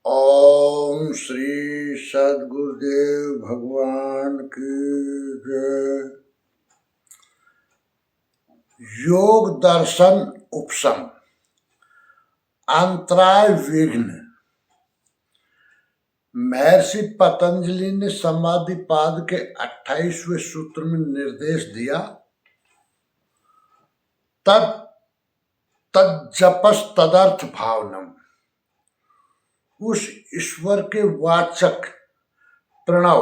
ओम श्री सद्गुरुदेव भगवान की जय। योग दर्शन उपशम अंतराय विघ्न। महर्षि पतंजलि ने समाधिपाद के 28वें सूत्र में निर्देश दिया, तज्जपस तदर्थ भावनम। उस ईश्वर के वाचक प्रणव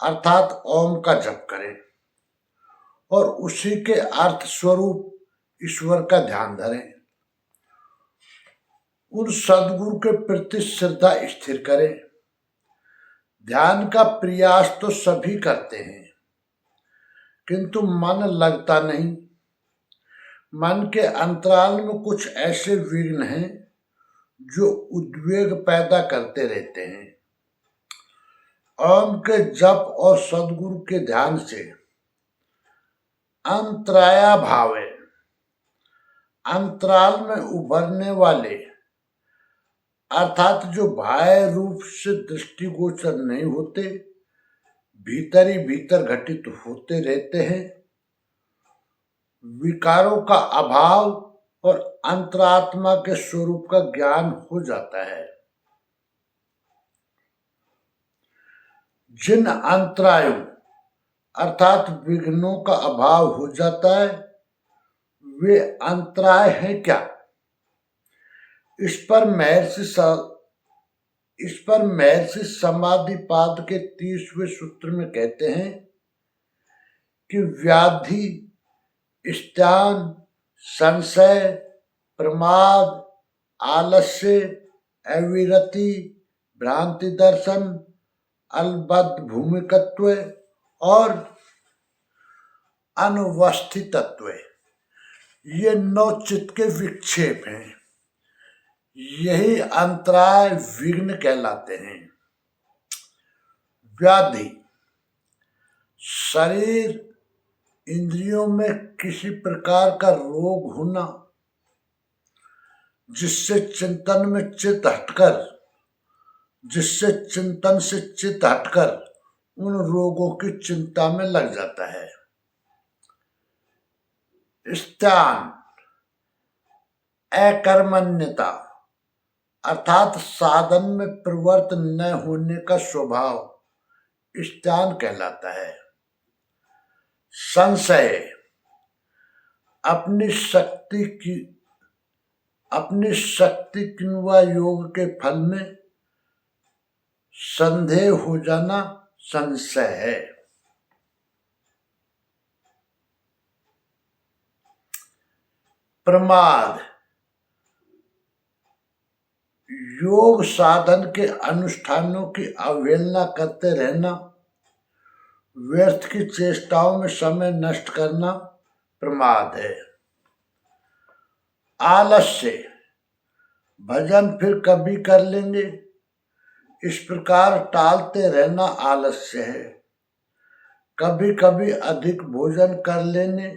अर्थात ओम का जप करें और उसी के अर्थ स्वरूप ईश्वर का ध्यान धरें। उन सदगुरु के प्रति श्रद्धा स्थिर करें। ध्यान का प्रयास तो सभी करते हैं, किंतु मन लगता नहीं। मन के अंतराल में कुछ ऐसे विघ्न हैं जो उद्वेग पैदा करते रहते हैं। ओम के जप और सदगुरु के ध्यान से अंतराया भावे, अंतराल में उभरने वाले अर्थात जो बाह्य रूप से दृष्टिगोचर नहीं होते, भीतर ही भीतर घटित होते रहते हैं, विकारों का अभाव और अंतरात्मा के स्वरूप का ज्ञान हो जाता है। जिन अंतरायों अर्थात विघ्नों का अभाव हो जाता है, वे अंतराय हैं क्या? इस पर महर्षि समाधिपाद के 30वें सूत्र में कहते हैं कि व्याधि, स्त्यान, संशय, प्रमाद, आलस्य, अविरति, भ्रांति दर्शन, अलबद्ध भूमिकत्व और अनुवस्थितत्व, ये 9 चित्त के विक्षेप हैं। यही अंतराय विघ्न कहलाते हैं। व्याधि, शरीर इंद्रियों में किसी प्रकार का रोग होना, जिससे चिंतन से चित्त हटकर उन रोगों की चिंता में लग जाता है। स्त्यान, अकर्मण्यता अर्थात साधन में प्रवृत्त न होने का स्वभाव स्त्यान कहलाता है। संशय, अपनी शक्ति किंवा योग के फल में संदेह हो जाना संशय है। प्रमाद, योग साधन के अनुष्ठानों की अवहेलना करते रहना, व्यर्थ की चेष्टाओं में समय नष्ट करना प्रमाद है। आलस्य, भजन फिर कभी कर लेंगे, इस प्रकार टालते रहना आलस्य है। कभी कभी अधिक भोजन कर लेने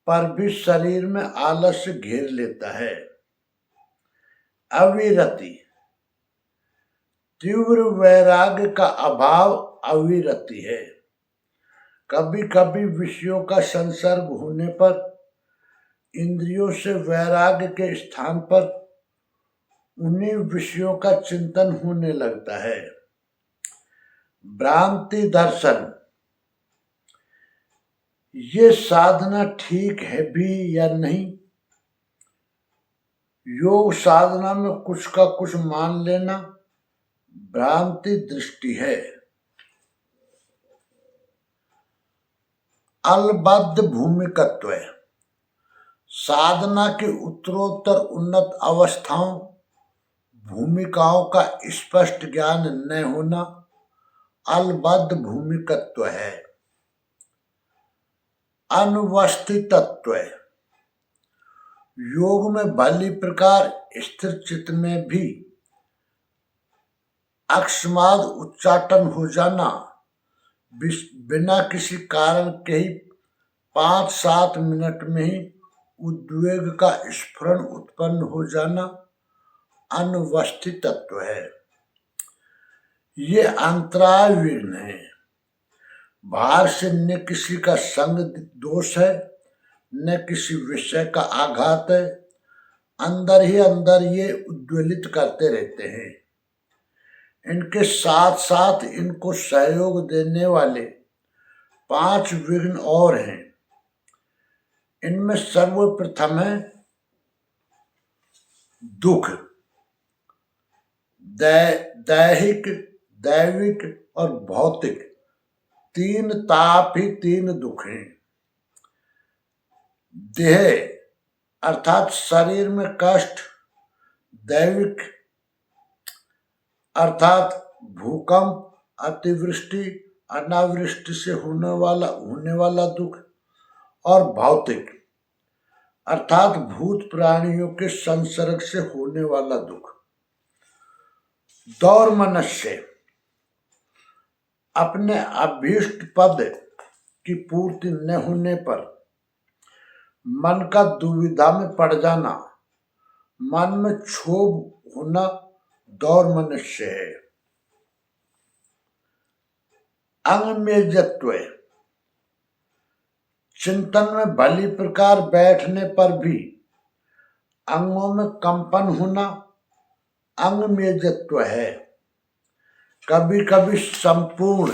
पर भी शरीर में आलस्य घेर लेता है। अविरति, तीव्र वैराग्य का अभाव अविरति है। कभी कभी विषयों का संसर्ग होने पर इंद्रियों से वैराग्य के स्थान पर उन्हीं विषयों का चिंतन होने लगता है। भ्रांति दर्शन, ये साधना ठीक है भी या नहीं, योग साधना में कुछ का कुछ मान लेना भ्रांति दृष्टि है। अलबद्ध भूमिकत्व, साधना के उत्तरोत्तर उन्नत अवस्थाओं, भूमिकाओं का स्पष्ट ज्ञान न होना अलबद्ध भूमिकत्व है। अनुवस्थितत्व, योग में भली प्रकार स्थिर चित्त में भी अकस्मात उच्चाटन हो जाना, बिना किसी कारण के ही 5-7 मिनट में ही उद्वेग का स्फुरण उत्पन्न हो जाना अनवस्थित तत्व है। ये अंतराय विघ्न है। बाहर से न किसी का संग दोष है, न किसी विषय का आघात है। अंदर ही अंदर ये उद्वेलित करते रहते हैं। इनके साथ साथ इनको सहयोग देने वाले 5 विघ्न और हैं। इनमें सर्वप्रथम है दुख, दैहिक, दैविक और भौतिक। 3 ताप ही 3 दुख हैं। देह अर्थात शरीर में कष्ट, दैविक अर्थात भूकंप, अतिवृष्टि, अनावृष्टि से होने वाला दुख, और भौतिक अर्थात भूत प्राणियों के संसर्ग से होने वाला दुख। दौर मनुष्य अपने अभीष्ट पद की पूर्ति न होने पर मन का दुविधा में पड़ जाना, मन में क्षोभ होना दौर मनुष्य है। अंगमेजत्व, चिंतन में भली प्रकार बैठने पर भी अंगों में कंपन होना अंगमेजत्व है। कभी कभी संपूर्ण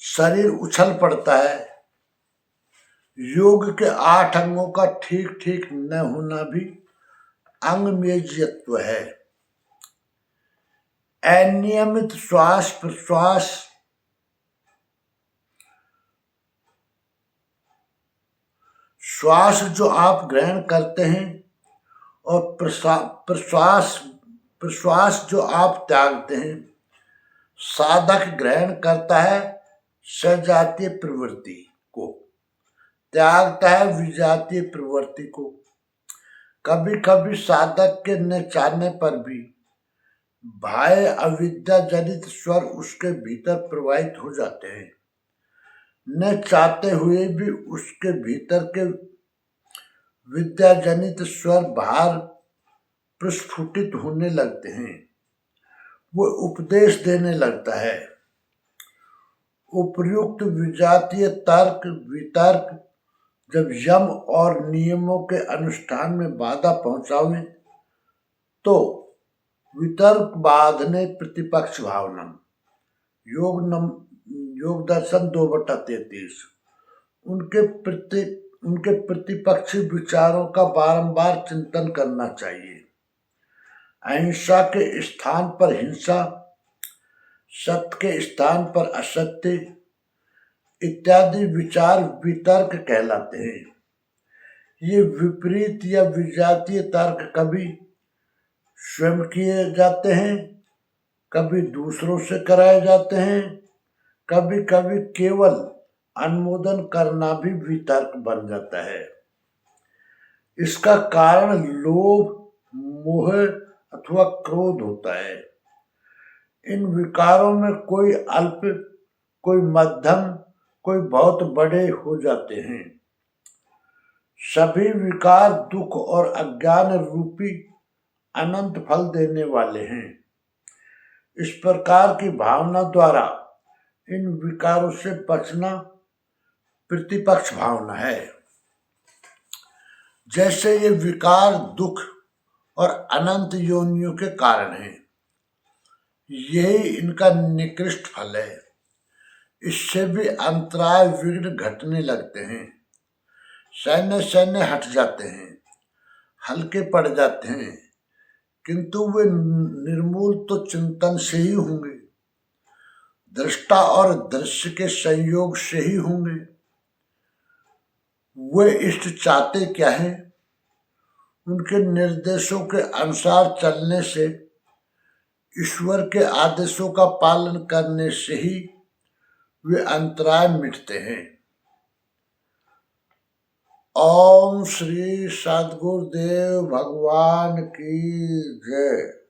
शरीर उछल पड़ता है। योग के 8 अंगों का ठीक ठीक न होना भी अंगमेजत्व है। अनियमित श्वास प्रश्वास, श्वास जो आप ग्रहण करते हैं और प्रश्वास जो आप त्यागते हैं, साधक ग्रहण करता है सजातीय प्रवृत्ति को, त्यागता है विजातीय प्रवृत्ति को। कभी कभी साधक के न चाहने पर भी बाह्य अविद्या जनित स्वर उसके भीतर प्रवाहित हो जाते हैं। न चाहते हुए भी उसके भीतर के विद्या जनित स्वर बाहर प्रस्फुटित होने लगते हैं। वो उपदेश देने लगता है। उपर्युक्त विजातीय तर्क वितर्क जब यम और नियमों के अनुष्ठान में बाधा पहुंचावे तो वितर्क बाधने प्रतिपक्ष भावनम, योग दर्शन 2/33। उनके प्रतिपक्षी विचारों का बारंबार चिंतन करना चाहिए। अहिंसा के स्थान पर हिंसा, सत्य के स्थान पर असत्य इत्यादि विचार वितर्क कहलाते हैं। ये विपरीत या विजातीय तर्क कभी स्वयं किए जाते हैं, कभी दूसरों से कराए जाते हैं, कभी कभी केवल अनुमोदन करना भी वितर्क बन जाता है। इसका कारण लोभ, मोह अथवा क्रोध होता है। इन विकारों में कोई अल्प, कोई मध्यम, कोई बहुत बड़े हो जाते हैं। सभी विकार दुख और अज्ञान रूपी अनंत फल देने वाले हैं। इस प्रकार की भावना द्वारा इन विकारों से बचना प्रतिपक्ष भावना है। जैसे ये विकार दुख और अनंत योनियों के कारण हैं, यही इनका निकृष्ट फल है। इससे भी अंतराय विघ्न घटने लगते हैं। सैन्य हट जाते हैं, हल्के पड़ जाते हैं, किंतु वे निर्मूल तो चिंतन से ही होंगे, दृष्टा और दृश्य के संयोग से ही होंगे। वे इष्ट चाहते क्या है? उनके निर्देशों के अनुसार चलने से, ईश्वर के आदेशों का पालन करने से ही वे अंतराय मिटते हैं। ओम श्री सद्गुरुदेव भगवान की जय।